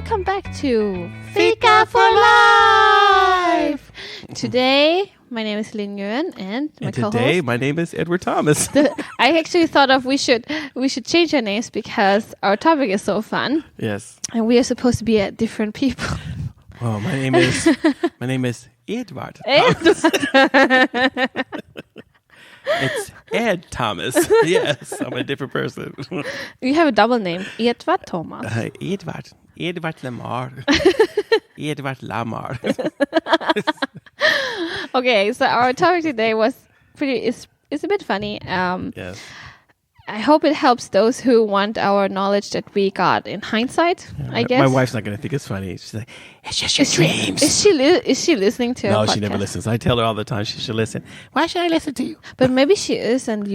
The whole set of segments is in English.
welcome back to Fika for Life! Today, my name is Linh and my co-host. Today, my name is Edward Thomas. I actually thought of we should change our names because our topic is so fun. Yes. And we are supposed to be different people. Oh, my name is Edward. It's Ed Thomas. Yes, I'm a different person. You have a double name, Edward Thomas. Edward Lamar. Edward Lamar. Okay, so our topic today is a bit funny. Yes. I hope it helps those who want our knowledge that we got in hindsight, I guess. My wife's not going to think it's funny. She's like, it's just your dreams. Is she listening to our podcast? No, she never listens. I tell her all the time she should listen. Why should I listen to you? But maybe she is and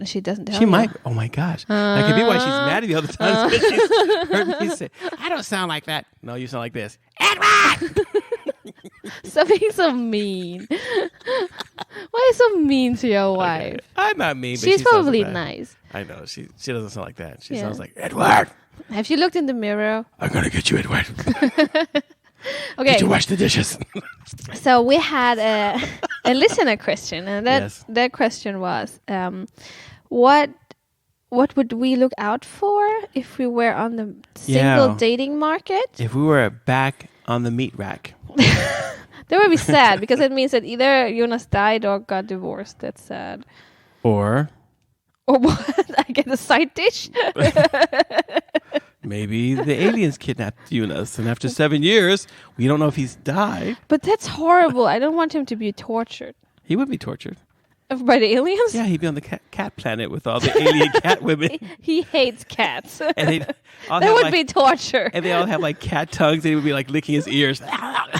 she doesn't tell you. She might. Oh my gosh. That could be why she's mad at me all the time. She's heard me say, I don't sound like that. No, you sound like this. Edward! Stop being so mean. Why are you so mean to your wife? Okay. I'm not mean, but she's probably like nice. I know. She doesn't sound like that. She sounds like, Edward! Have you looked in the mirror? I'm going to get you, Edward. Okay. Did you wash the dishes? So we had a listener question, and that question was, what would we look out for if we were on the single dating market? If we were back on the meat rack. That would be sad because it means that either Jonas died or got divorced. That's sad. Or what? I get a side dish? Maybe the aliens kidnapped Jonas, and after 7 years, we don't know if he's died. But that's horrible. I don't want him to be tortured. He would be tortured. By the aliens? Yeah, he'd be on the cat planet with all the alien cat women. He hates cats. And that would be torture. And they all have like cat tongues, and he would be like licking his ears.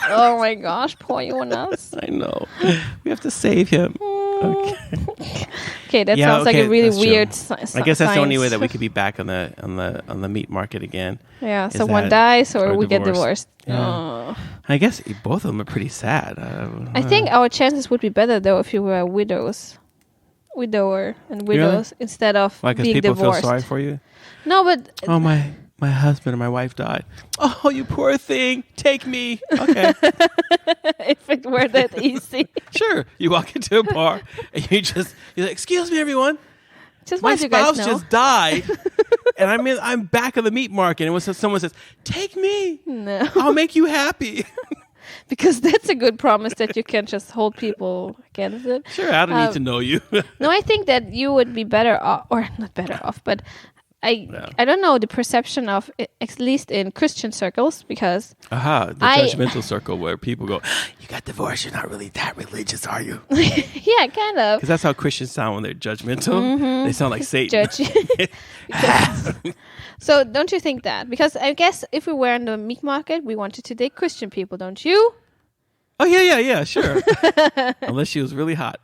Oh my gosh, poor Jonas. I know. We have to save him. Okay, that sounds like a really weird I guess that's the only way that we could be back on the meat market again. Yeah, so one dies or we get divorced. Yeah. Oh. I guess both of them are pretty sad. I think our chances would be better though if you were widower and widows instead of being divorced. Because people feel sorry for you? No, but oh, my husband and my wife died. Oh, you poor thing. Take me. Okay. If it were that easy. Sure. You walk into a bar and you're like, excuse me, everyone. My spouse just died. And I'm back on the meat market. And when someone says, take me. No. I'll make you happy. Because that's a good promise that you can just hold people against it. Sure, I don't need to know you. No, I think that you would be better off, or not better off, but I don't know the perception of, at least in Christian circles, because the judgmental circle where people go, you got divorced, you're not really that religious, are you? Yeah, kind of. Because that's how Christians sound when they're judgmental. Mm-hmm. They sound like Satan. So don't you think that? Because I guess if we were in the meat market, we wanted to date Christian people, don't you? Oh, yeah, sure. Unless she was really hot.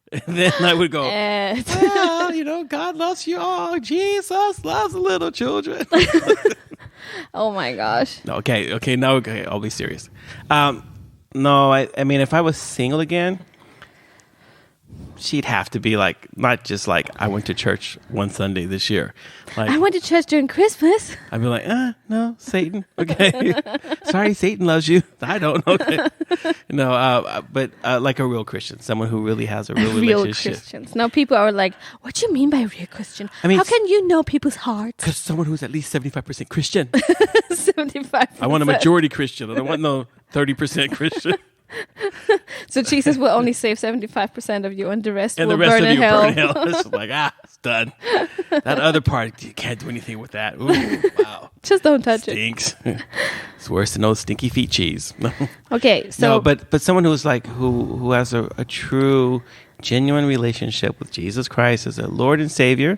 And then I would go, well, God loves you all. Jesus loves the little children. Oh, my gosh. Okay, I'll be serious. No, I mean, if I was single again, she'd have to be like, not just like, I went to church one Sunday this year. Like, I went to church during Christmas. I'd be like, no, Satan. Okay. Sorry, Satan loves you. I don't. Okay. No, but like a real Christian, someone who really has a real relationship. Real Christians. Now people are like, what do you mean by real Christian? I mean, how can you know people's hearts? Because someone who's at least 75% Christian. 75%. I want a majority Christian. I don't want no 30% Christian. So Jesus will only save 75% of you, and the rest will burn in hell. It's like, it's done. That other part, you can't do anything with that. Ooh, wow. Just don't touch Stinks. It's worse than those stinky feet cheese. Okay, so no, but someone who's like who has a true, genuine relationship with Jesus Christ as their Lord and Savior,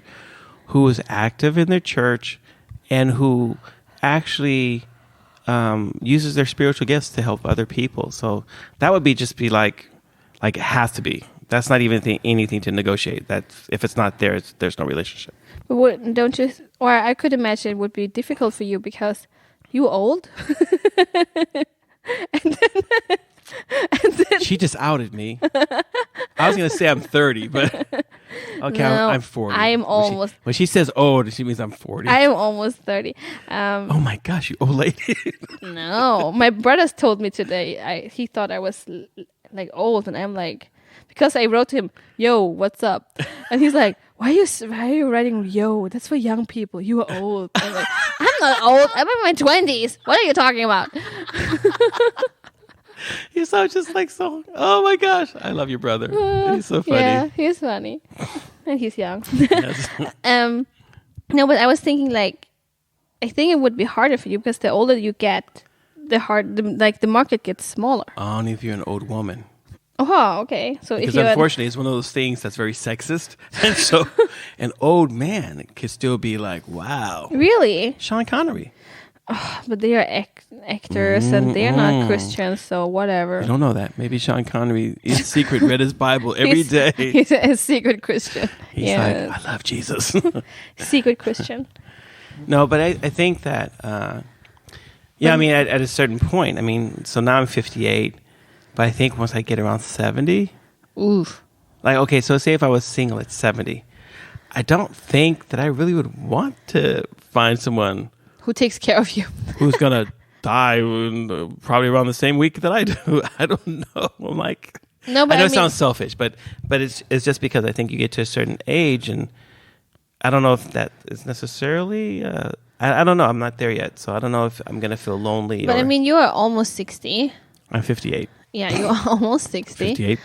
who is active in their church, and who actually uses their spiritual gifts to help other people. So that would be like it has to be. That's not even anything to negotiate. That's if it's not there, there's no relationship. But don't you? Or I could imagine it would be difficult for you because you old. and then she just outed me. I was gonna say I'm 30, but Okay, No, I'm 40. I'm almost. When she says old, she means I'm 40. I am almost 30. Oh my gosh, you old lady. No, my brothers told me today. He thought I was like old, and I'm like, because I wrote to him, "Yo, what's up?" And he's like, why are you writing "yo"? That's for young people. You are old. I'm like, I'm not old. I'm in my 20s. What are you talking about? You sound just like so. Oh my gosh, I love your brother. He's so funny. Yeah, he's funny, and he's young. Yes. No, but I was thinking like, I think it would be harder for you because the older you get, the market gets smaller. Only if you're an old woman. Oh, okay. So Because if you're unfortunately, it's one of those things that's very sexist, and so an old man could still be like, "Wow, really, Sean Connery." but they are actors and they're not Christians, so whatever. I don't know that. Maybe Sean Connery in secret read his Bible every day. He's a secret Christian. He's like, I love Jesus. Secret Christian. No, but I think that, I mean, at a certain point, I mean, so now I'm 58, but I think once I get around 70, oof. Like, okay, so say if I was single at 70, I don't think that I really would want to find someone who takes care of you, who's gonna die probably around the same week that I do. I don't know. I'm like, no, but I know it sounds selfish, but it's just because I think you get to a certain age, and I don't know if that is necessarily. I don't know. I'm not there yet, so I don't know if I'm gonna feel lonely. But I mean, you are almost 60. I'm 58. Yeah, you are almost 60. 58.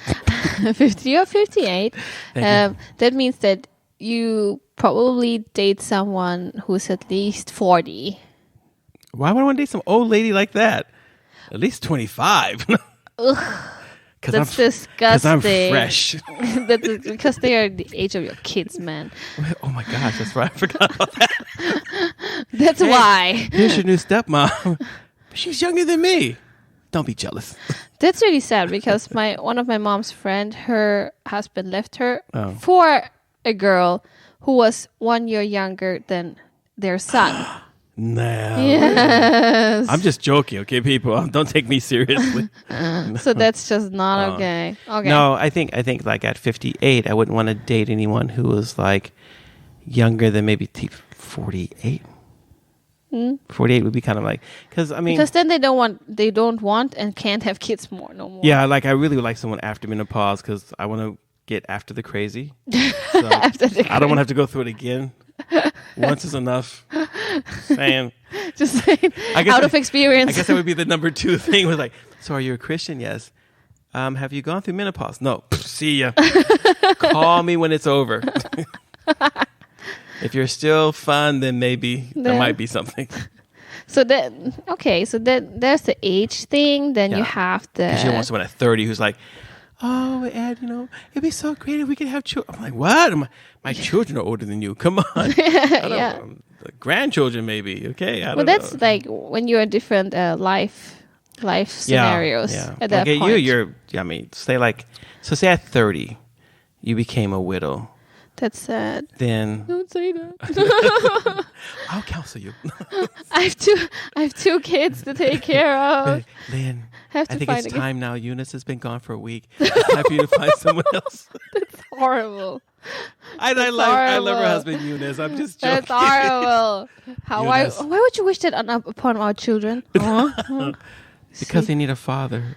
50. You're 58. That means that you probably date someone who's at least 40. Why would I want to date some old lady like that? At least 25. Ugh. That's disgusting. Because I'm fresh. That's because they are the age of your kids, man. Oh my gosh, that's right. I forgot about that. That's why. Here's your new stepmom. She's younger than me. Don't be jealous. That's really sad because one of my mom's friend, her husband left her for a girl who was 1 year younger than their son. No. Yes. I'm just joking, okay, people? Don't take me seriously. So that's just not okay. Okay. No, I think like at 58, I wouldn't want to date anyone who was like younger than maybe 48. 48 would be kind of like, because then they don't want and can't have kids no more. Yeah, like I really would like someone after menopause because I want to get after the crazy. So After the I don't want to have to go through it again. Once is enough. Just saying. Out of experience. I guess that would be the number 2 thing. Was like, so are you a Christian? Yes. Have you gone through menopause? No. See ya. Call me when it's over. If you're still fun, then maybe there might be something. So then, there's the age thing. Then you have the. Because you want someone at 30 who's like, oh, Ed, it'd be so great if we could have children. I'm like, what? My children are older than you. Come on. Grandchildren, maybe. Okay. I don't know. That's like when you're in different life scenarios. Yeah. At that point. Say at 30, you became a widow. That's sad. Then don't say that. I'll counsel you. I have two kids to take care of. Lynn, I think it's time now. Eunice has been gone for a week. It's time for you to find someone else. That's horrible. I love her husband Eunice. I'm just joking. That's horrible. Why would you wish that upon our children? Because they need a father.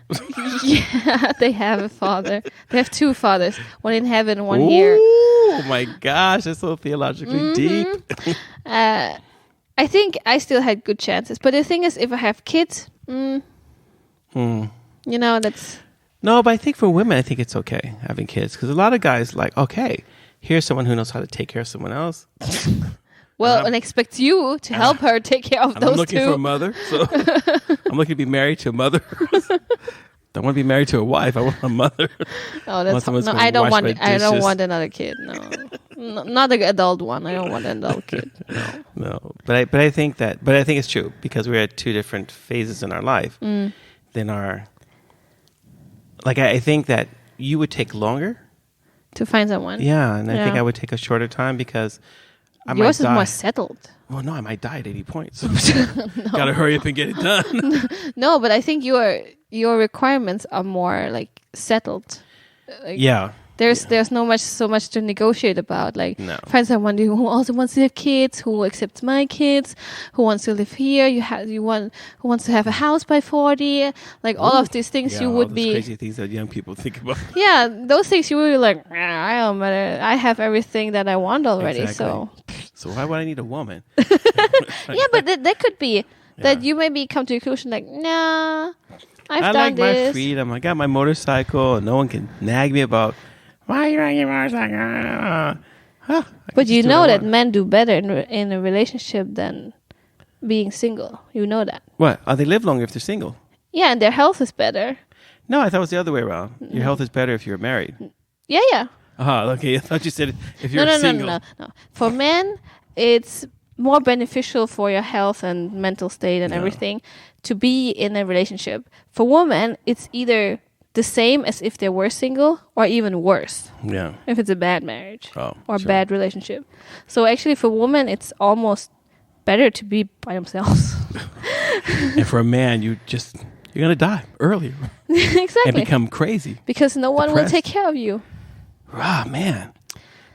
Yeah, they have a father. They have 2 fathers. One in heaven, one here. Oh my gosh, that's so theologically deep. I think I still had good chances. But the thing is, if I have kids, that's... No, but I think for women, I think it's okay having kids. Because a lot of guys like, okay, here's someone who knows how to take care of someone else. Well, and expect you to help her take care of those 2. I'm looking for a mother, so I'm looking to be married to a mother. Don't want to be married to a wife. I want a mother. Oh, that's no. I don't want another kid. No, not an adult one. I don't want an adult kid. No. But I think it's true because we're at 2 different phases in our life. Than our. Like I think that you would take longer to find someone. Yeah, and I think I would take a shorter time because. Yours is more settled. Well, no, I might die at 80 points. Gotta hurry up and get it done. No, but I think your requirements are more like settled. Yeah. There's so much to negotiate about. Like friends I want who also wants to have kids, who accepts my kids, who wants to live here. Who wants to have a house by 40. Like all of these things you would be crazy things that young people think about. Yeah, those things you would be like, I don't matter. I have everything that I want already. Exactly. So why would I need a woman? Yeah, but that could be that you maybe come to a conclusion like, nah, I like my freedom. I got my motorcycle, and no one can nag me about why you riding your motorcycle. But you know that men do better in a relationship than being single. You know that. What? They live longer if they're single. Yeah, and their health is better. No, I thought it was the other way around. Your health is better if you're married. Yeah. Okay. I thought you said if you're single. No. For men, it's more beneficial for your health and mental state and everything to be in a relationship. For women, it's either the same as if they were single or even worse. Yeah. If it's a bad marriage or bad relationship. So actually for women, it's almost better to be by themselves. And for a man, you're going to die earlier. Exactly. And become crazy. Because no one will take care of you. Man.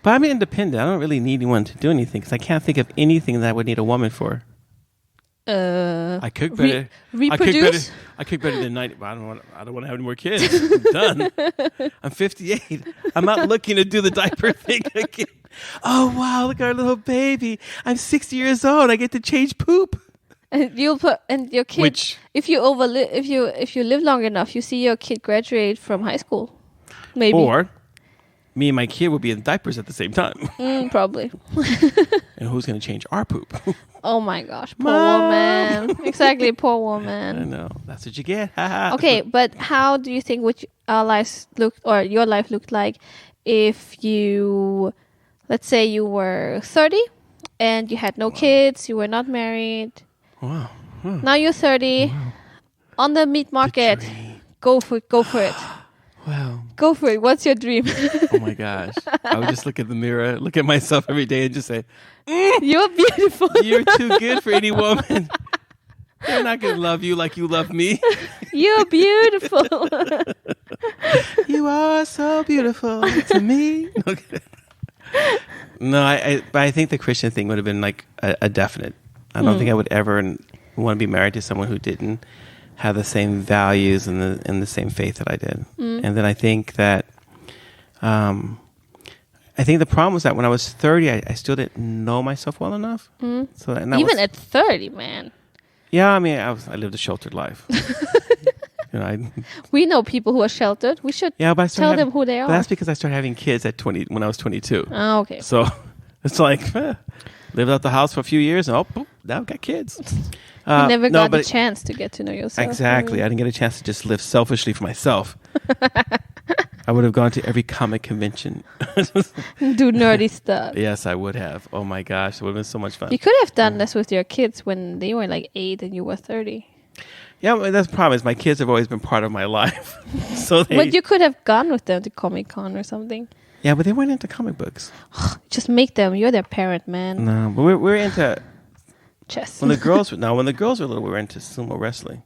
But I'm independent. I don't really need anyone to do anything because I can't think of anything that I would need a woman for. I cook better. Reproduce? I cook better than 90. But I don't want to have any more kids. I'm done. I'm 58. I'm not looking to do the diaper thing again. Oh wow! Look at our little baby. I'm 60 years old. I get to change poop. And your kid. If you live long enough, you see your kid graduate from high school. Maybe. Or me and my kid will be in diapers at the same time. Probably. And who's going to change our poop? Oh my gosh, poor woman. Exactly, poor woman. I know. That's what you get. Okay, but how do you think our lives looked, or your life looked like, if you, let's say you were 30 and you had no kids, you were not married. Wow. Now you're 30 on the meat market. Go for it. Wow. Go for it. What's your dream? Oh my gosh. I would just look at the mirror, look at myself every day and just say, you're beautiful. You're too good for any woman. They're not going to love you like you love me. You're beautiful. You are so beautiful to me. Okay. No, I think the Christian thing would have been like a definite. I don't think I would ever want to be married to someone who didn't have the same values and the same faith that I did. And then I think that the problem was that when I was 30, I still didn't know myself well enough. So even at 30, man. Yeah, I mean, I lived a sheltered life. We know people who are sheltered. We should tell them who they are. But that's because I started having kids when I was 22. Oh, okay. So it's like lived out the house for a few years, and now I've got kids. You never got the chance to get to know yourself. Exactly. I didn't get a chance to just live selfishly for myself. I would have gone to every comic convention. Do nerdy stuff. Yes, I would have. Oh my gosh, it would have been so much fun. You could have done this with your kids when they were like 8 and you were 30. Yeah, but that's the problem is my kids have always been part of my life. But you could have gone with them to Comic-Con or something. Yeah, but they weren't into comic books. Just make them. You're their parent, man. No, but we're into chess. When the girls were little, we were into sumo wrestling.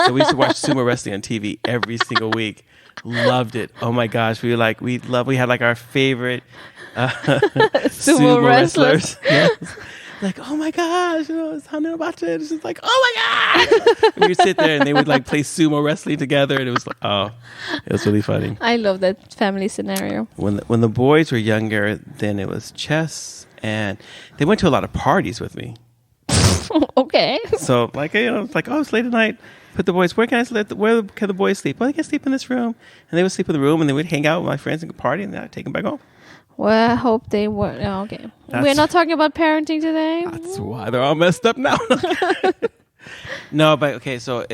So we used to watch sumo wrestling on TV every single week. Loved it. Oh my gosh, we had like our favorite sumo wrestlers. Yes. Like, oh my gosh, it's Hanabacha. It's just like, oh my god. We would sit there and they would like play sumo wrestling together, and it was like, it was really funny. I love that family scenario. When the boys were younger, then it was chess, and they went to a lot of parties with me. Okay. So like, it's like, it's late at night. Put the boys. Where can the boys sleep? Well, they can sleep in this room, and they would sleep in the room, and they would hang out with my friends and party, and then I'd take them back home. Well, I hope they were. Oh, okay. We're not talking about parenting today. That's why they're all messed up now. No, but okay. So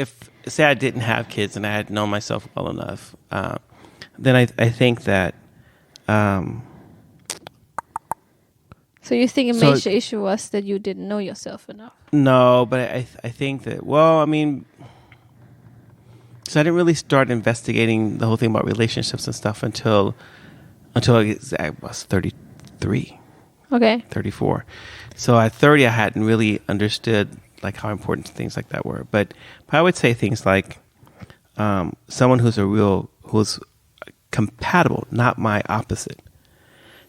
say I didn't have kids and I had known myself well enough, then I think that. So you think a major issue was that you didn't know yourself enough? No, but I think that. Well, I mean. So I didn't really start investigating the whole thing about relationships and stuff until I was 33. Okay. 34. So at 30, I hadn't really understood like how important things like that were. But I would say things like someone who's compatible, not my opposite.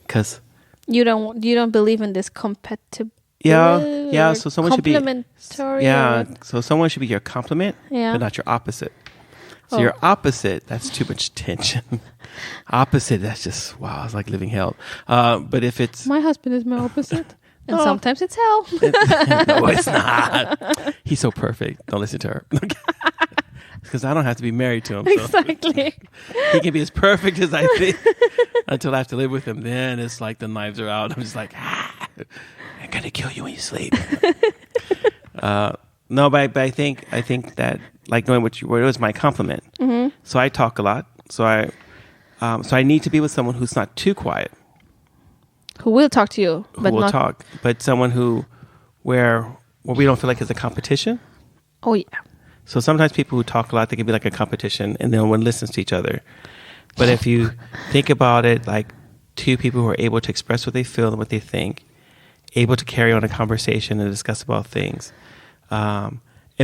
Because you don't believe in this compatibility. Yeah. So someone should be complementary. So someone should be your complement, but not your opposite. So your opposite, that's too much tension. Opposite, that's just wow. It's like living hell. But if it's my husband is my opposite, and sometimes it's hell. No, it's not. He's so perfect. Don't listen to her. Because I don't have to be married to him. So. Exactly. He can be as perfect as I think until I have to live with him. Then it's like the knives are out. I'm just like, I'm gonna kill you when you sleep. No, but I think that like knowing what was my compliment. Mm-hmm. So I talk a lot. So I need to be with someone who's not too quiet. Who will talk to you, but who will not talk, but someone where we don't feel like it's a competition. Oh yeah. So sometimes people who talk a lot, they can be like a competition, and no one listens to each other. But if you think about it, like two people who are able to express what they feel and what they think, able to carry on a conversation and discuss about things, and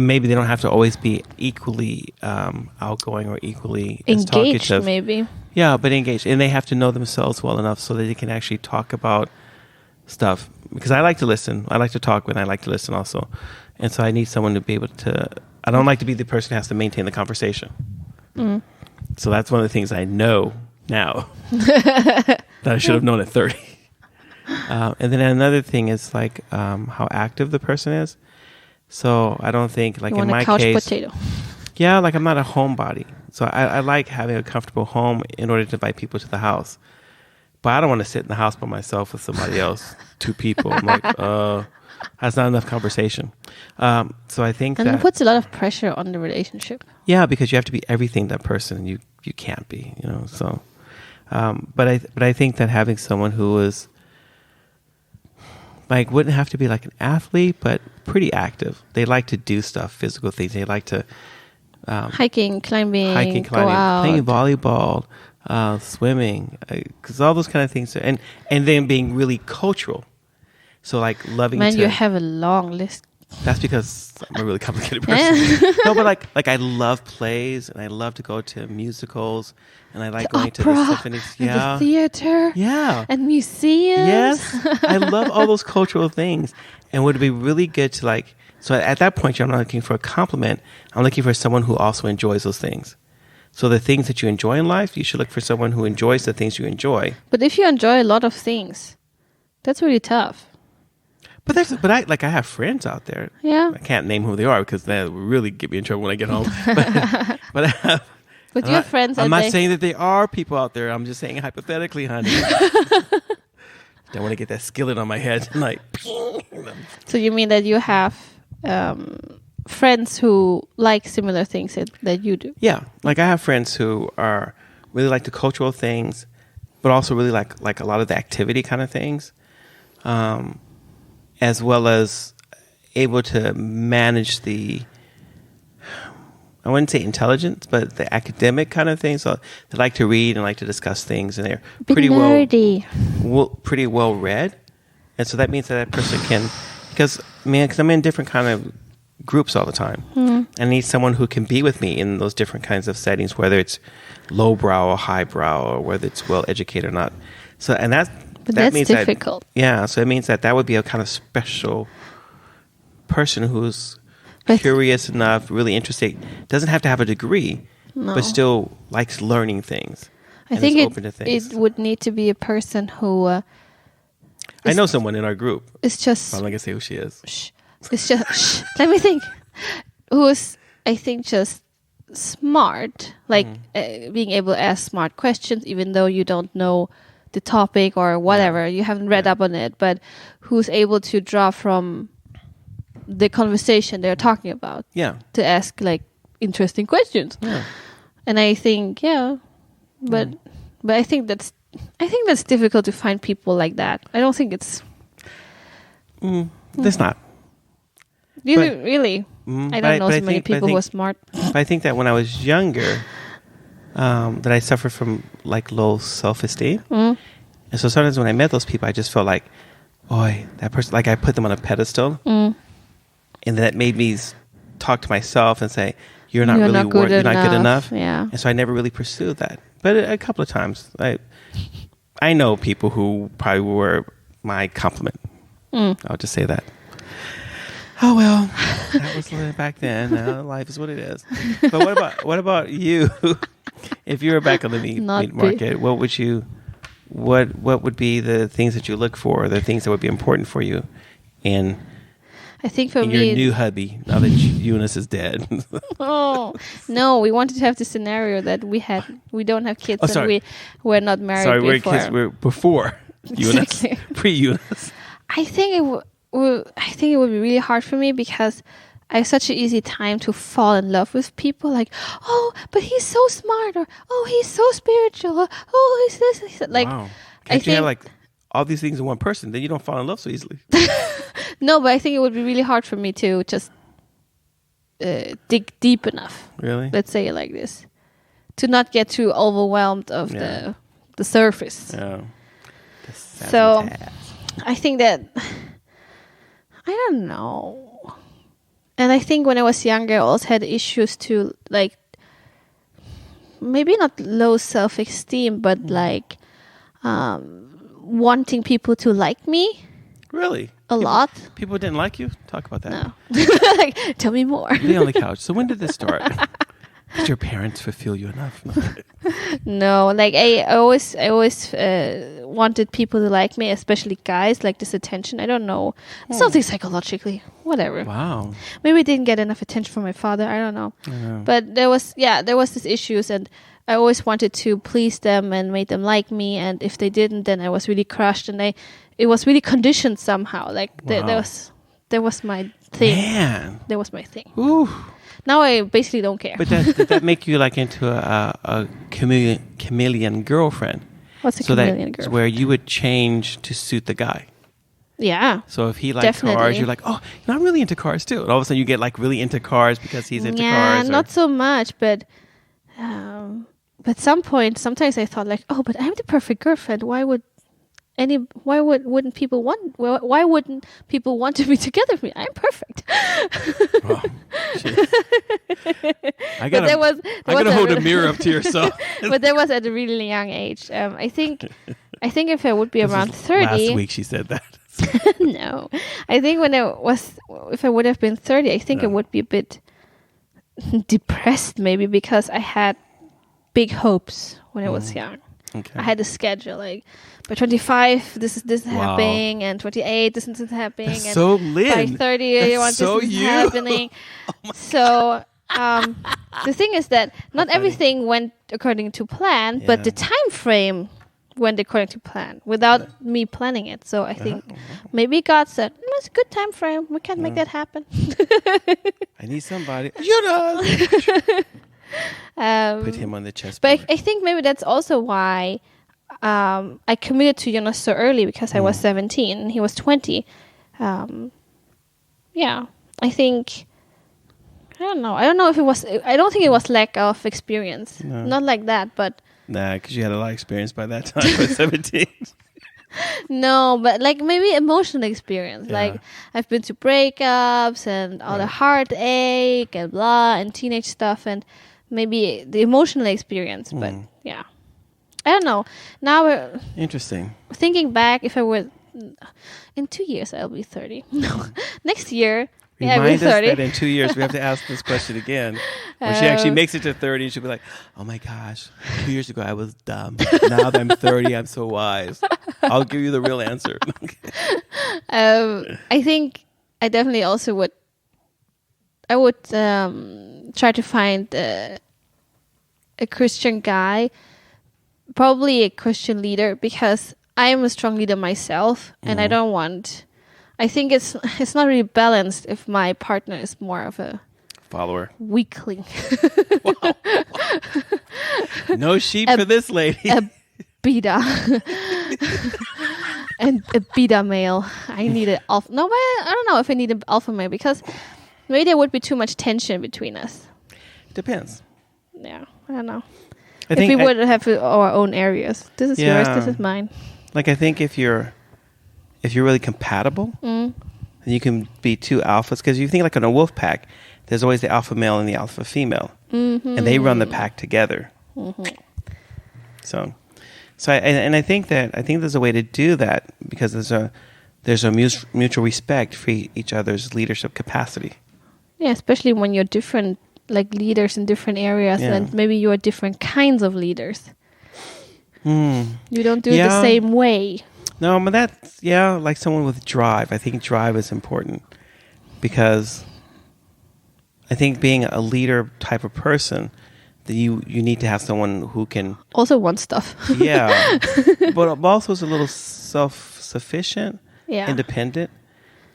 maybe they don't have to always be equally outgoing or equally engaged, talkative. maybe. Yeah, but engaged, and they have to know themselves well enough so that they can actually talk about stuff. Because I like to listen, I like to talk, but I like to listen also, and so I need someone to be able to. I don't like to be the person who has to maintain the conversation. Mm. So that's one of the things I know now that I should have known at 30. And then another thing is like how active the person is. So I don't think like in my couch case, potato. Yeah, like I'm not a homebody. So I like having a comfortable home in order to invite people to the house. But I don't want to sit in the house by myself with somebody else, 2 people. I'm like, that's not enough conversation. So I think and it puts a lot of pressure on the relationship. Yeah, because you have to be everything to that person, and you can't be, So, but I think that having someone who is like wouldn't have to be like an athlete, but pretty active. They like to do stuff, physical things. They like to hiking, climbing, go out. playing volleyball, swimming, because all those kind of things, and then being really cultural. So like loving. Man, you have a long list. That's because I'm a really complicated person. No, but like I love plays, and I love to go to musicals, and I like going to the symphonies. Yeah, and the theater. Yeah, and museums. Yes, I love all those cultural things, and would be really good to like. So at that point, I'm not looking for a compliment. I'm looking for someone who also enjoys those things. So the things that you enjoy in life, you should look for someone who enjoys the things you enjoy. But if you enjoy a lot of things, that's really tough. But I have friends out there. Yeah. I can't name who they are because that would really get me in trouble when I get home. but I have. But your friends. I'm not saying that there are people out there. I'm just saying hypothetically, honey. Don't want to get that skillet on my head and like. So you mean that you have friends who like similar things that you do? Yeah, like I have friends who are really like the cultural things, but also really like a lot of the activity kind of things. As well as able to manage I wouldn't say intelligence, but the academic kind of things. So they like to read and like to discuss things, and they're pretty well read. And so that means that person can, because I'm in different kind of groups all the time. Mm. I need someone who can be with me in those different kinds of settings, whether it's lowbrow or highbrow, or whether it's well educated or not. So, and that's means difficult. So it means that would be a kind of special person who's curious enough, really interested, doesn't have to have a degree, but still likes learning things. I think it would need to be a person who... I know someone in our group. It's just... I'm not going to say who she is. It's just... Let me think. Who's, I think, just smart. Like being able to ask smart questions, even though you don't know the topic or whatever, you haven't read up on it, but who's able to draw from the conversation they're talking about to ask like interesting questions. And I think but I think that's difficult to find people like that. I don't think it's that's not really I don't know so many people who are smart. But I think that when I was younger that I suffered from like low self-esteem. And so sometimes when I met those people, I just felt like, boy, that person, like I put them on a pedestal. And that made me talk to myself and say, you're not good enough. Yeah. And so I never really pursued that. But a couple of times, I know people who probably were my compliment. I'll just say that. Oh well, that was back then. Now life is what it is. But what about you? If you were back on the meat market, what would be the things that you look for, the things that would be important for you in I think for me, your new hubby, now that Eunice is dead? Oh no, we wanted to have the scenario that we don't have kids and we were not married. Sorry, before. we're before Eunice, pre-Eunice. I think it would be really hard for me because I have such an easy time to fall in love with people. Like, oh, but he's so smart, or oh, he's so spiritual, or oh, he's this, he's that. Like, wow. Can't you have like all these things in one person? Then you don't fall in love so easily. No, but I think it would be really hard for me to just dig deep enough. Really? Let's say it like this, to not get too overwhelmed of the surface. Yeah. So, I think that I don't know. And I think when I was younger, I also had issues to like, maybe not low self-esteem, but like wanting people to like me. Really? A lot. People didn't like you? Talk about that. No. Like, tell me more. Lay on the couch. So when did this start? Did your parents fulfill you enough? No, like I always wanted people to like me, especially guys, like this attention. I don't know. Something psychologically. Whatever. Wow. Maybe I didn't get enough attention from my father. I don't know. But there was these issues, and I always wanted to please them and make them like me. And if they didn't, then I was really crushed, and it was really conditioned somehow. Like that was my thing. Man. That was my thing. Ooh. Now I basically don't care. But did that make you like into a chameleon girlfriend? What's a chameleon girlfriend? Where you would change to suit the guy. Yeah. So if he likes cars, you're like, oh, I'm really into cars too. And all of a sudden you get like really into cars because he's into cars. Yeah, not so much, but sometimes I thought like, oh, but I'm the perfect girlfriend. Why wouldn't people want to be together with me? I'm perfect. Oh, I gotta hold a mirror up to yourself. But that was at a really young age. I think if I would be around 30. Last week she said that. No, I think if I would have been 30, I think I would be a bit depressed maybe, because I had big hopes when I was young. Okay. I had a schedule, like by 25 this is happening, and 28 this is happening, That's and so Lynn. By 30 this is happening. So the thing is that not everything went according to plan, but the time frame went according to plan without me planning it. So I think maybe God said, it's a good time frame, we can make that happen. I need somebody. You know. Put him on the chessboard. But I think maybe that's also why I committed to Jonas so early, because I was 17 and he was 20. I think, I don't know if it was, I don't think it was lack of experience. No. Not like that, but. Nah, because you had a lot of experience by that time, by 17. No, but like maybe emotional experience. Yeah. Like I've been to breakups and all the heartache and blah and teenage stuff, and maybe the emotional experience. But I don't know. Now we're interesting. Thinking back, if I were in 2 years, I'll be 30. No, next year. Remind us that in 2 years we have to ask this question again. When she actually makes it to 30, she'll be like, oh my gosh, 2 years ago I was dumb. Now that I'm 30, I'm so wise. I'll give you the real answer. I think I definitely also would. I would try to find a Christian guy, probably a Christian leader, because I am a strong leader myself, and I don't want. I think it's not really balanced if my partner is more of a follower, weakling. Wow. No sheep for this lady. A beta. And a beta male. I need an alpha. No, I don't know if I need an alpha male, because maybe there would be too much tension between us. Depends. Yeah, I don't know. If we would have our own areas. This is yours, this is mine. Like, I think if you're really compatible, then you can be two alphas. Because you think like in a wolf pack, there's always the alpha male and the alpha female, and they run the pack together. So I think there's a way to do that because there's a mutual respect for each other's leadership capacity. Yeah, especially when you're different, like leaders in different areas, and maybe you are different kinds of leaders. You don't do it the same way. No, but that's like someone with drive. I think drive is important because I think being a leader type of person, that you need to have someone who can also want stuff. But also is a little self-sufficient, independent.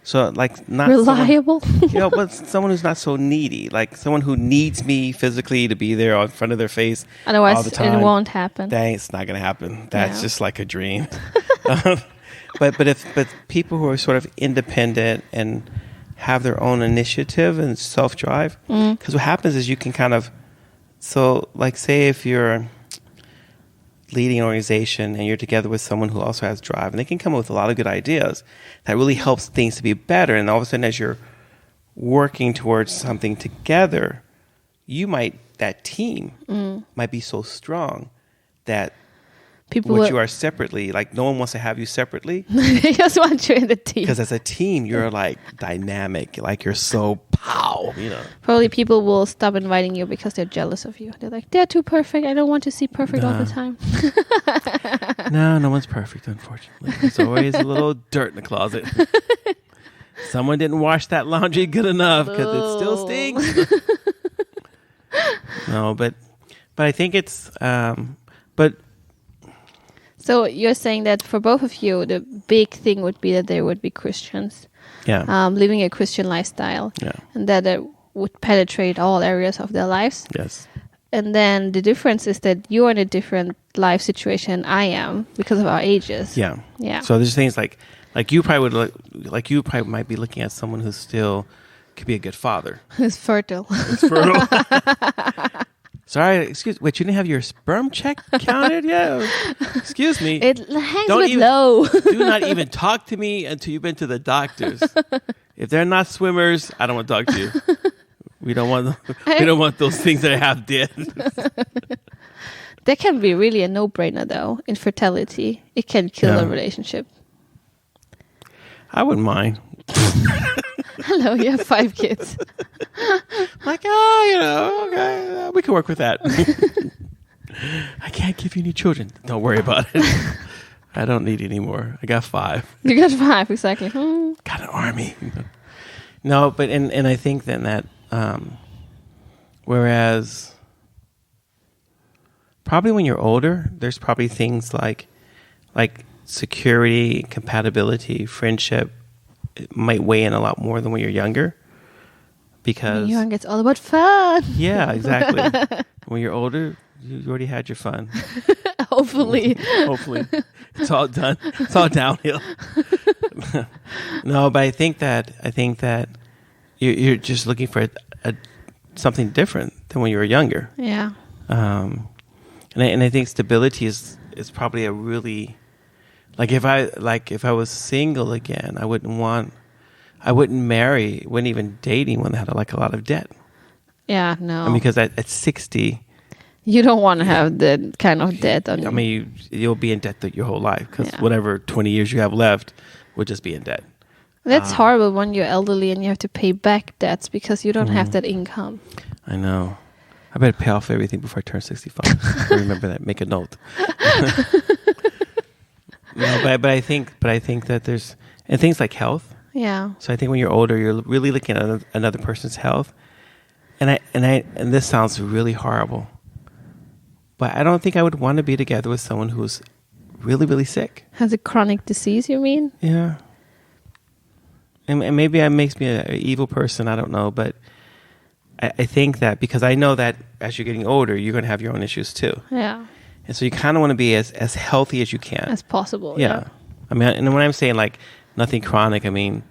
So like not reliable, but someone who's not so needy, like someone who needs me physically to be there in front of their face. Otherwise, all the time. it won't happen. That's not going to happen. That's just like a dream. But people who are sort of independent and have their own initiative and self-drive, because what happens is you can kind of, so like say if you're leading an organization and you're together with someone who also has drive, and they can come up with a lot of good ideas that really helps things to be better. And all of a sudden, as you're working towards something together, that team might be so strong that you are separately, like no one wants to have you separately. They just want you in the team. Because as a team, you're like dynamic, like you're so pow, Probably people will stop inviting you because they're jealous of you. They're like, they're too perfect. I don't want to see perfect all the time. No one's perfect, unfortunately. There's always a little dirt in the closet. Someone didn't wash that laundry good enough because it still stinks. No, but I think it's, but. So you're saying that for both of you, the big thing would be that they would be Christians, living a Christian lifestyle, and that it would penetrate all areas of their lives. Yes. And then the difference is that you're in a different life situation I am because of our ages. Yeah. Yeah. So there's things like you probably might be looking at someone who still could be a good father. Who's fertile. Sorry, wait, you didn't have your sperm check counted yet? Excuse me. It hangs low. Do not even talk to me until you've been to the doctors. If they're not swimmers, I don't want to talk to you. We don't want those things that I have dead. That can be really a no-brainer, though. Infertility, it can kill a relationship. I wouldn't mind. Hello, you have 5 kids. Like, okay, we can work with that. I can't give you any children. Don't worry about it. I don't need any more. I got 5. You got 5, exactly. Got an army. No, but and I think then that whereas probably when you're older, there's probably things like security, compatibility, friendship. It might weigh in a lot more than when you're younger. Because when you're young, it's all about fun. Yeah, exactly. When you're older, you already had your fun. Hopefully. It's all done. It's all downhill. No, but I think that you're just looking for something different than when you were younger. Yeah. And I think stability is probably a really, if I was single again, I wouldn't marry, wouldn't even date anyone that had a lot of debt. Yeah, no. I mean, because at 60, you don't want to have that kind of debt on you. I mean, you'll be in debt your whole life because whatever 20 years you have left will just be in debt. That's horrible when you're elderly and you have to pay back debts because you don't have that income. I know. I better pay off everything before I turn 65. Remember that. Make a note. No, but I think that there's and things like health. Yeah. So I think when you're older, you're really looking at another person's health, and this sounds really horrible, but I don't think I would want to be together with someone who's really, really sick. Has a chronic disease, you mean? Yeah. And maybe that makes me an evil person. I don't know, but I think that because I know that as you're getting older, you're going to have your own issues too. Yeah. And so you kind of want to be as healthy as you can. As possible. Yeah. I mean, and when I'm saying nothing chronic, I mean,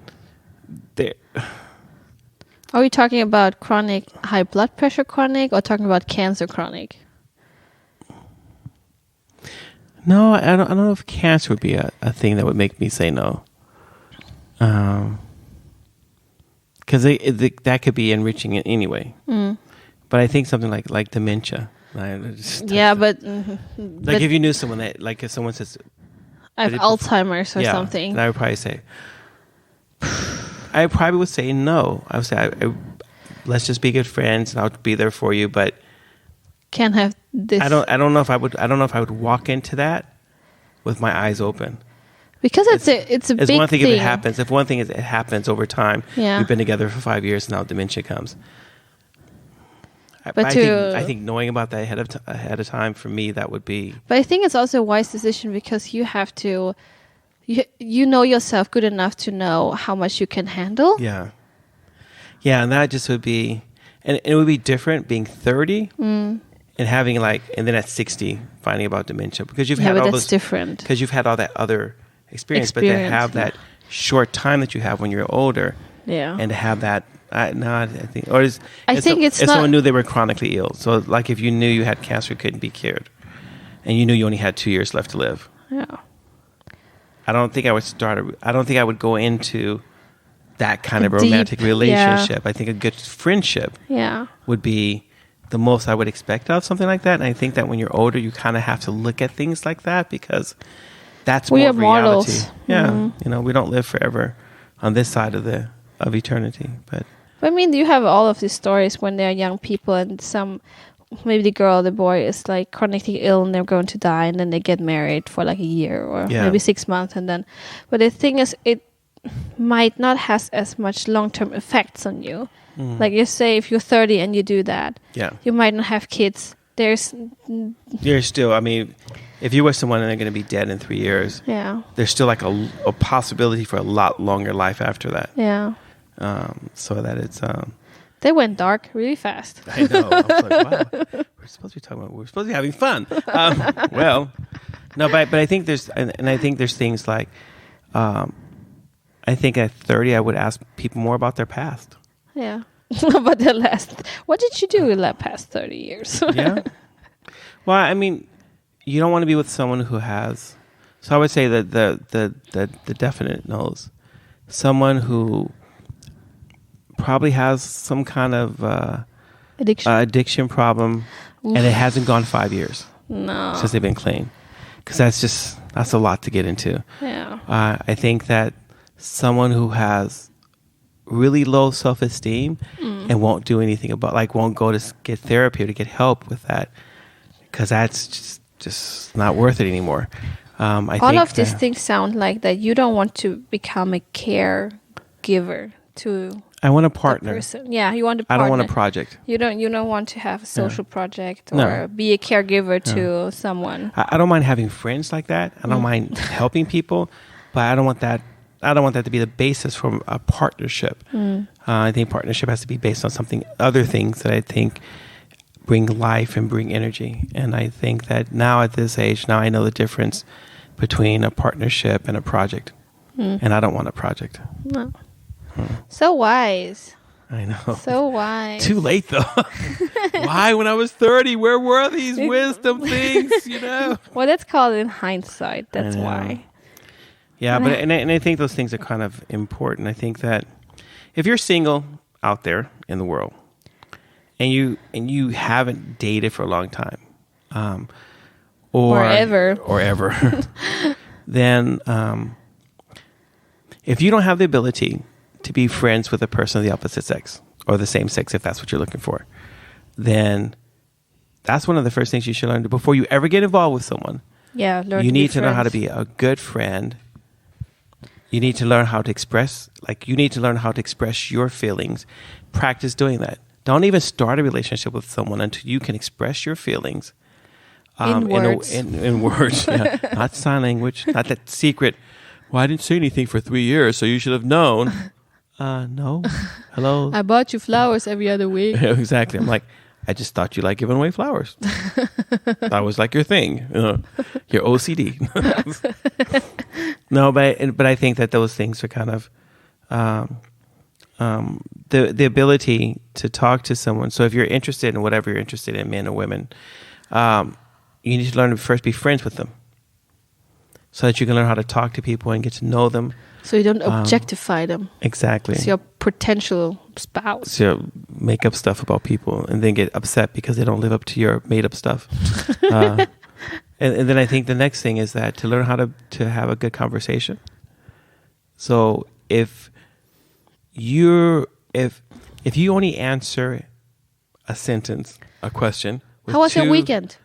are we talking about chronic high blood pressure chronic or talking about cancer chronic? No, I don't know if cancer would be a thing that would make me say no. because that could be enriching it anyway. But I think something like dementia. But if you knew someone that, like, if someone says, I have Alzheimer's or something, then I would probably say, I probably would say no. I would say, let's just be good friends, and I'll be there for you. But can't have this. I don't know if I would walk into that with my eyes open. Because it's a big one thing thing. if it happens. If one thing is it happens over time, we've been together for 5 years, and now dementia comes. But I think knowing about that ahead of time, for me, that would be. But I think it's also a wise decision, because you have to, you know yourself good enough to know how much you can handle. Yeah, and that just would be, and it would be different being 30 and having and then at 60 finding about dementia, because you've had all those different, because you've had all that other experience, but to have that short time that you have when you're older, and to have that. I think, if someone knew they were chronically ill. So, like, if you knew you had cancer, couldn't be cured, and you knew you only had 2 years left to live. Yeah. I don't think I would go into that kind of romantic relationship. I think a good friendship would be the most I would expect out of something like that. And I think that when you're older, you kind of have to look at things like that, because that's more of reality. Yeah, we don't live forever on this side of eternity, but. I mean, you have all of these stories when they're young people, and maybe the girl or the boy is like chronically ill and they're going to die, and then they get married for like a year or maybe 6 months, and then. But the thing is, it might not have as much long-term effects on you. Like, you say, if you're 30 and you do that, you might not have kids. You're still. I mean, if you were someone and they're going to be dead in 3 years, there's still like a possibility for a lot longer life after that. Yeah. So that it's they went dark really fast. I know. I was like, wow, we're supposed to be having fun. Well, no, but I think there's things like I think at 30 I would ask people more about their past. Yeah. About their last. What did you do in the past 30 years? Yeah. Well, I mean, you don't want to be with someone who has. So I would say that the definite knows someone who probably has some kind of addiction problem, and it hasn't gone 5 years since they've been clean, because that's a lot to get into. Yeah. I think that someone who has really low self-esteem and won't do anything about, like, won't go to get therapy or to get help with that, because that's just not worth it anymore. All of these things sound like that you don't want to become a caregiver to. I want a partner. Person. Yeah, you want a partner. I don't want a project. You don't want to have a social project or be a caregiver to someone. I don't mind having friends like that. I don't mind helping people, but I don't want that. I don't want that to be the basis for a partnership. I think partnership has to be based on other things that I think bring life and bring energy. And I think that now at this age, now I know the difference between a partnership and a project. And I don't want a project. No. So wise. I know. So wise. Too late, though. Why, when I was 30, where were these wisdom things, Well, that's called in hindsight. That's why. Yeah, and I think those things are kind of important. I think that if you're single out there in the world and you haven't dated for a long time, or ever, then if you don't have the ability to be friends with a person of the opposite sex or the same sex, if that's what you're looking for, then that's one of the first things you should learn before you ever get involved with someone. Yeah, you need to know how to be a good friend. You need to learn how to express, your feelings. Practice doing that. Don't even start a relationship with someone until you can express your feelings. In words. In words, yeah. Not sign language, not that secret. Well, I didn't say anything for 3 years, so you should have known. No. Hello. I bought you flowers every other week. Exactly. I'm like, I just thought you liked giving away flowers. That was like your thing, your OCD. No, but I think that those things are kind of the ability to talk to someone. So if you're interested in whatever you're interested in, men or women, you need to learn to first be friends with them. so that you can learn how to talk to people and get to know them. So you don't objectify them. Exactly. It's your potential spouse. So make up stuff about people and then get upset because they don't live up to your made up stuff. And then I think the next thing is that to learn how to have a good conversation. So if you only answer a sentence, a question. How was your weekend?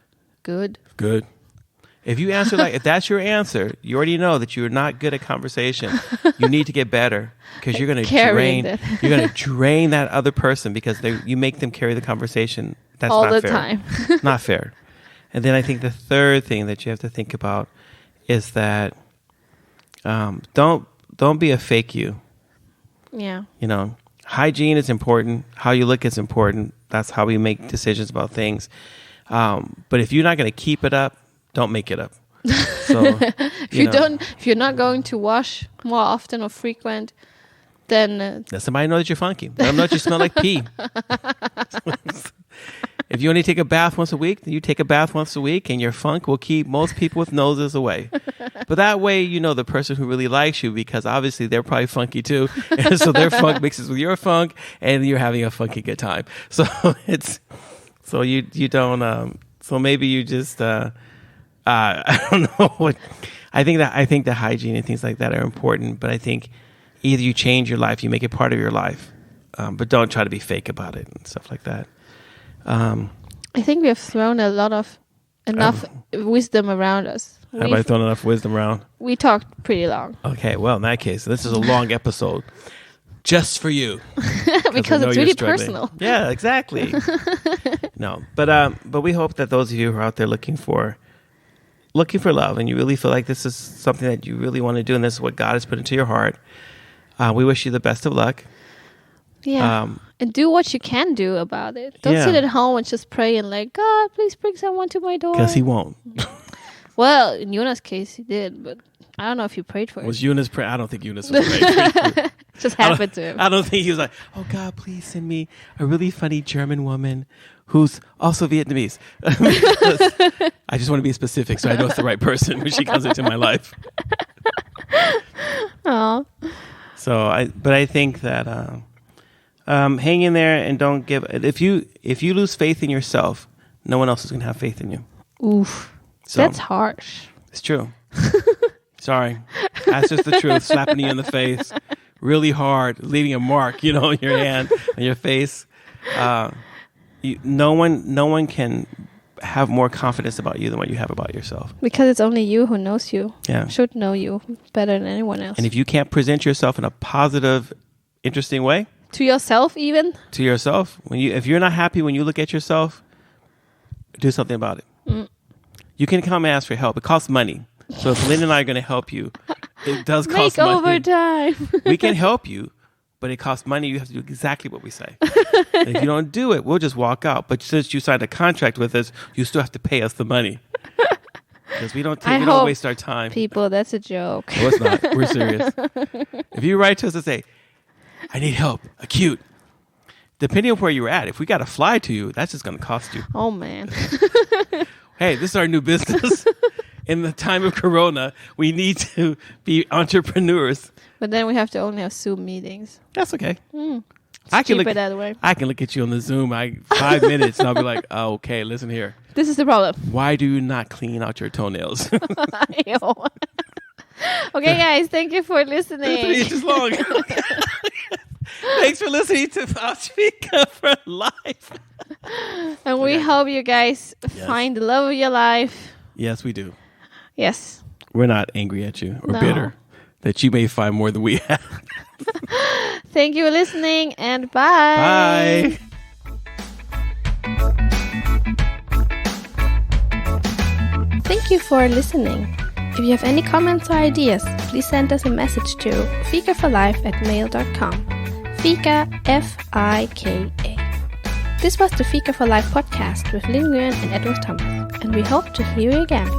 Good. If you answer if that's your answer, you already know that you're not good at conversation. You need to get better because you're going to drain that other person because you make them carry the conversation. That's all not the fair. time. Not fair. And then I think the third thing that you have to think about is that don't be a fake you. Yeah. Hygiene is important. How you look is important. That's how we make decisions about things. But if you're not going to keep it up, don't make it up. So if you're not going to wash more often or frequent, then let somebody know that you're funky. Let them know that you smell like pee. If you only take a bath once a week, then you take a bath once a week, and your funk will keep most people with noses away. But that way, the person who really likes you, because obviously they're probably funky too, and so their funk mixes with your funk, and you're having a funky good time. So you don't. So maybe you just. I don't know what. I think the hygiene and things like that are important, but I think either you change your life, you make it part of your life, but don't try to be fake about it and stuff like that. I think we have thrown enough wisdom around us. Have I thrown enough wisdom around? We talked pretty long. Okay, well, in that case, this is a long episode just for you. Because it's really personal. Yeah, exactly. No, but we hope that those of you who are out there looking for love and you really feel like this is something that you really want to do and this is what God has put into your heart, we wish you the best of luck. Yeah. And do what you can do about it. Don't sit at home and just pray and God, please bring someone to my door. Because he won't. Well, in Jonas' case, he did, but I don't know if you prayed for it. Was Jonas praying? I don't think Jonas was praying. Just happened to him. I don't think he was like, oh God, please send me a really funny German woman who's also Vietnamese. I just want to be specific so I know it's the right person when she comes into my life. Oh. So I think that hang in there and don't give. If you lose faith in yourself, no one else is going to have faith in you. Oof. So, that's harsh. It's true. Sorry. That's just the truth. Slapping you in the face really hard, leaving a mark, on your hand, on your face. No one can have more confidence about you than what you have about yourself. Because it's only you who knows you. Yeah. Should know you better than anyone else. And if you can't present yourself in a positive, interesting way. To yourself even? To yourself. If you're not happy when you look at yourself, do something about it. You can come and ask for help. It costs money. So if Lynn and I are going to help you, it does cost money. Makeover time. We can help you, but it costs money. You have to do exactly what we say. And if you don't do it, we'll just walk out. But since you signed a contract with us, you still have to pay us the money. Because we don't waste our time. People, that's a joke. No, it's not. We're serious. If you write to us and say, I need help, acute. Depending on where you're at, if we got to fly to you, that's just going to cost you. Oh, man. Hey, this is our new business. In the time of Corona, we need to be entrepreneurs. But then we have to only have Zoom meetings. That's okay. I can look that way. I can look at you on the Zoom 5 minutes and I'll be like, oh, okay, listen here. This is the problem. Why do you not clean out your toenails? Okay, guys, thank you for listening. 3 inches long. Thanks for listening to Fika for Life. And we hope you guys find the love of your life. Yes, we do. Yes. We're not angry at you or bitter that you may find more than we have. Thank you for listening and bye. Bye. Thank you for listening. If you have any comments or ideas, please send us a message to fikaforlife@mail.com. Fika, Fika. This was the Fika for Life podcast with Linh and Edward Thomas, and we hope to hear you again.